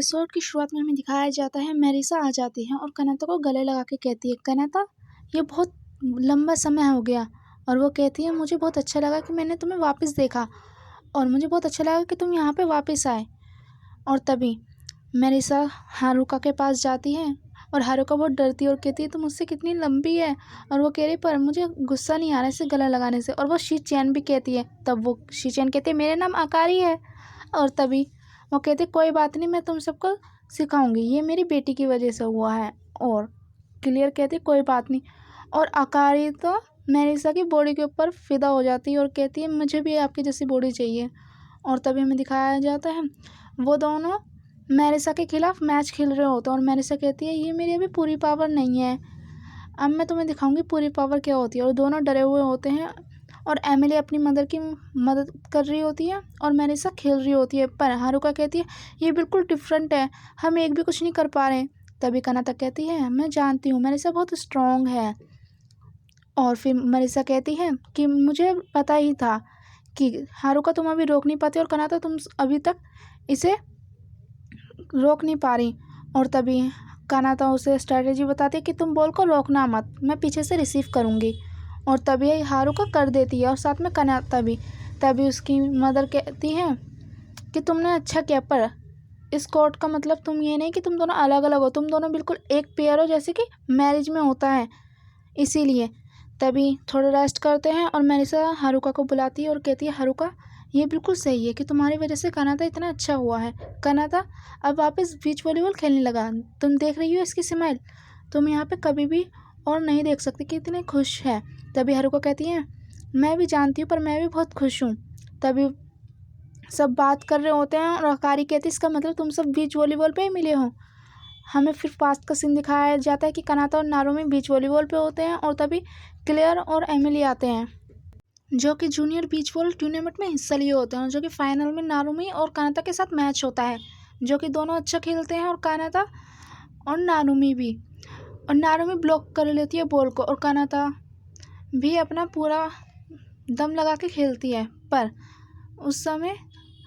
Episode की शुरुआत में हमें दिखाया जाता है मेरिसा आ जाती है और कनाता को गले लगा के कहती है, कनाता ये बहुत लंबा समय हो गया। और वो कहती है, मुझे बहुत अच्छा लगा कि मैंने तुम्हें वापस देखा और मुझे बहुत अच्छा लगा कि तुम यहाँ पे वापस आए। और तभी मेरिसा हारुका के पास जाती है और हारुका बहुत डरती है और कहती है, तुम मुझसे कितनी लंबी है। और वो कह रही, पर मुझे गुस्सा नहीं आ रहा इसे गला लगाने से। और वो शीचेन भी कहती है। तब वो शीचेन कहती है, मेरा नाम आकारी है। और तभी वो कहते, कोई बात नहीं, मैं तुम सबको सिखाऊंगी, ये मेरी बेटी की वजह से हुआ है। और क्लियर कहती, कोई बात नहीं। और आकारी तो मेरिसा की बॉडी के ऊपर फिदा हो जाती है और कहती है, मुझे भी आपकी जैसी बॉडी चाहिए। और तभी हमें दिखाया जाता है वो दोनों मेरिसा के खिलाफ मैच खेल रहे होते हैं। और मेरिसा कहती है, ये मेरी अभी पूरी पावर नहीं है, अब मैं तुम्हें दिखाऊंगी पूरी पावर क्या होती है। और दोनों डरे हुए होते हैं और एमिली अपनी मदर की मदद कर रही होती है और मेरिसा खेल रही होती है। पर हारुका कहती है, ये बिल्कुल डिफरेंट है, हम एक भी कुछ नहीं कर पा रहे। तभी कनाता कहती है, मैं जानती हूँ मेरिसा बहुत स्ट्रांग है। और फिर मेरिसा कहती है कि मुझे पता ही था कि हारुका तुम अभी रोक नहीं पाती और कनाता तुम अभी तक इसे रोक नहीं पा रही। और तभी कनाता उसे स्ट्रेटेजी बताती है कि तुम बॉल को रोकना मत, मैं पीछे से रिसीव करूँगी। और तभी हारुका कर देती है और साथ में कनाता भी। तभी उसकी मदर कहती है कि तुमने अच्छा किया, पर इस कोर्ट का मतलब तुम ये नहीं कि तुम दोनों अलग अलग हो, तुम दोनों बिल्कुल एक पेयर हो, जैसे कि मैरिज में होता है, इसीलिए। तभी थोड़ा रेस्ट करते हैं और मेरिसा हारुका को बुलाती है और कहती है, हारुका ये बिल्कुल सही है कि तुम्हारी वजह से कनाता इतना अच्छा हुआ है। कनाता अब वापस बीच वॉलीबॉल खेलने लगा, तुम देख रही हो इसकी स्माइल, तुम यहाँ पे कभी भी और नहीं देख सकती कि इतनी खुश है। तभी हारुका कहती है, मैं भी जानती हूँ, पर मैं भी बहुत खुश हूँ। तभी सब बात कर रहे होते हैं और आकारी कहती है, इसका मतलब तुम सब बीच वॉलीबॉल पे ही मिले हो। हमें फिर पास्ट का सीन दिखाया जाता है कि कनाता और नारुमी बीच वॉलीबॉल पे होते हैं और तभी क्लेयर और एमिली आते हैं, जो कि जूनियर बीच वॉल टूर्नामेंट में हिस्सा लिए होते हैं, जो कि फाइनल में नारुमी और कानाता के साथ मैच होता है, जो कि दोनों अच्छा खेलते हैं और कानाता और नारुमी भी। और नारुमी ब्लॉक कर लेती है बॉल को और कानाता भी अपना पूरा दम लगा के खेलती है। पर उस समय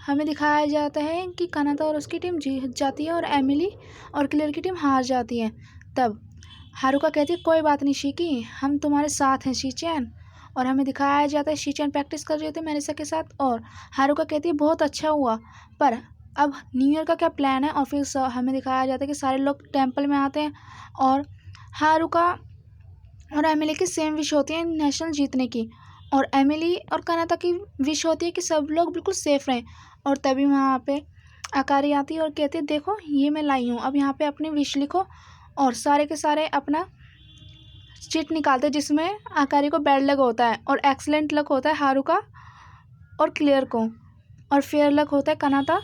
हमें दिखाया जाता है कि कानाता और उसकी टीम जीत जाती है और एमिली और क्लेयर की टीम हार जाती है। तब हारुका कहती है, कोई बात नहीं शिकी, हम तुम्हारे साथ हैं शीचेन। और हमें दिखाया जाता है शीचेन प्रैक्टिस कर रही होती है मेरिसा के साथ और हारुका कहती है, बहुत अच्छा हुआ, पर अब न्यू ईयर का क्या प्लान है। और फिर हमें दिखाया जाता है कि सारे लोग टेम्पल में आते हैं और हारुका और एमिली की सेम विश होती है नेशनल जीतने की। और एमिली और कनाता की विश होती है कि सब लोग बिल्कुल सेफ रहें। और तभी वहाँ पे आकारी आती है और कहती है, देखो ये मैं लाई हूँ, अब यहाँ पे अपनी विश लिखो। और सारे के सारे अपना चिट निकालते हैं, जिसमें आकारी को बैड लक होता है और एक्सलेंट लक होता है हारुका और क्लियर को, और फेयर लक होता है कनाता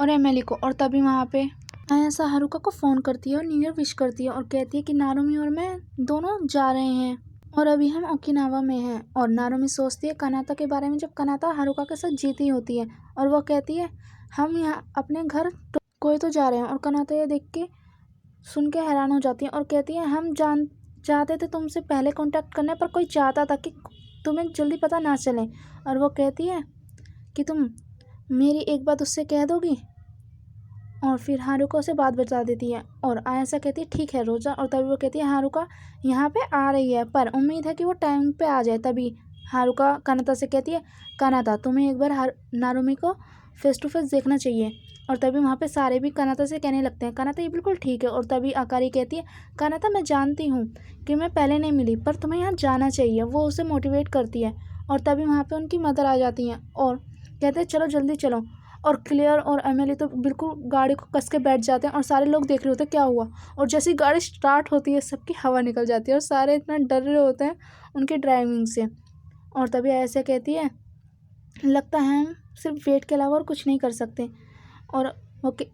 और एमिली को। और तभी वहाँ पे आयासा हारुका को फ़ोन करती है और न्यू ईयर विश करती है और कहती है कि नारुमी और मैं दोनों जा रहे हैं और अभी हम ओकिनावा में हैं। और नारुमी सोचती है कनाता के बारे में, जब कनाता हारुका के साथ जीती होती है, और वो कहती है, हम यहाँ अपने घर कोई तो जा रहे हैं। और कनाता ये देख के सुन के हैरान हो जाती है और कहती है, हम चाहते थे तुमसे पहले कांटेक्ट करने, पर कोई चाहता था कि तुम्हें जल्दी पता ना चले। और वो कहती है कि तुम मेरी एक बात उससे कह दोगी। और फिर हारुका उसे बात बता देती है और आयासा कहती है, ठीक है रोजा। और तभी वो कहती है, हारुका यहाँ पे आ रही है, पर उम्मीद है कि वो टाइम पे आ जाए। तभी हारुका कनाता से कहती है, कनाता तुम्हें एक बार नारुमी को फेस टू फेस देखना चाहिए। और तभी वहाँ पे सारे भी कनाता से कहने लगते हैं, कनाता ये बिल्कुल ठीक है। और तभी आकारी कहती है, कनाता मैं जानती हूँ कि मैं पहले नहीं मिली, पर तुम्हें यहाँ जाना चाहिए, वो उसे मोटिवेट करती है। और तभी वहाँ पे उनकी मदर आ जाती हैं और कहते हैं, चलो जल्दी चलो। और क्लियर और एमिली तो बिल्कुल गाड़ी को कस के बैठ जाते हैं और सारे लोग देख रहे होते हैं क्या हुआ। और जैसी गाड़ी स्टार्ट होती है सबकी हवा निकल जाती है और सारे इतना डर रहे होते हैं उनकी ड्राइविंग से। और तभी ऐसे कहती है, लगता है हम सिर्फ वेट के अलावा और कुछ नहीं कर सकते। और ओके,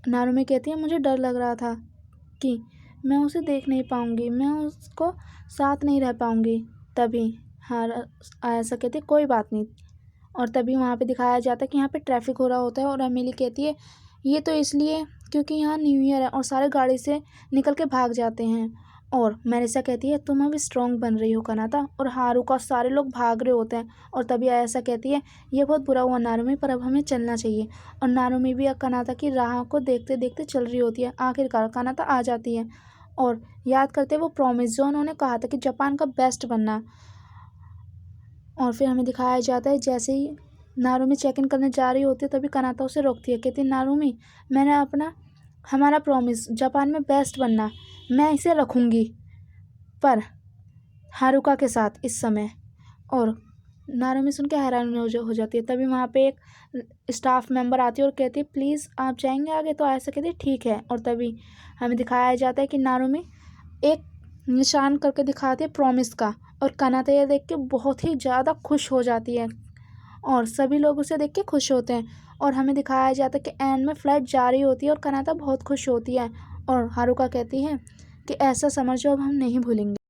नारुमी कहती है, मुझे डर लग रहा था कि मैं उसे देख नहीं पाऊँगी, मैं उसको साथ नहीं रह पाऊँगी। तभी आयासा कहती है, कोई बात नहीं। और तभी वहाँ पे दिखाया जाता है कि यहाँ पे ट्रैफिक हो रहा होता है और एमिली कहती है, ये तो इसलिए क्योंकि यहाँ न्यू ईयर है, और सारे गाड़ी से निकल के भाग जाते हैं। और मेरिसा कहती है तुम अब स्ट्रांग बन रही हो कनाता। और हारुका सारे लोग भाग रहे होते हैं और तभी आयासा कहती है ये बहुत बुरा हुआ नारुमी, पर अब हमें चलना चाहिए। और नारुमी भी कनाता की राह को देखते देखते चल रही होती है। आखिरकार कनाता आ जाती है और याद करते वो प्रॉमिस जो उन्होंने कहा था कि जापान का बेस्ट बनना। और फिर हमें दिखाया जाता है जैसे ही नारुमी चेक इन करने जा रही होती है तभी कनाता उसे रोकती है। कहती है नारुमी मैंने हमारा प्रॉमिस जापान में बेस्ट बनना मैं इसे रखूँगी, पर हारुका के साथ इस समय। और नारुमी सुन के हैरान हो जाती है। तभी वहाँ पे एक स्टाफ मेंबर आती है और कहती है प्लीज़ आप जाएंगे आगे। तो ऐसा कहती है ठीक है। और तभी हमें दिखाया जाता है कि नारुमी एक निशान करके दिखाती है प्रॉमिस का, और कनाता ये देख के बहुत ही ज़्यादा खुश हो जाती है और सभी लोग उसे देख के खुश होते हैं। और हमें दिखाया जाता है कि एंड में फ्लाइट जा रही होती है और कनाता बहुत खुश होती है और हारुका कहती है कि ऐसा समझो अब हम नहीं भूलेंगे।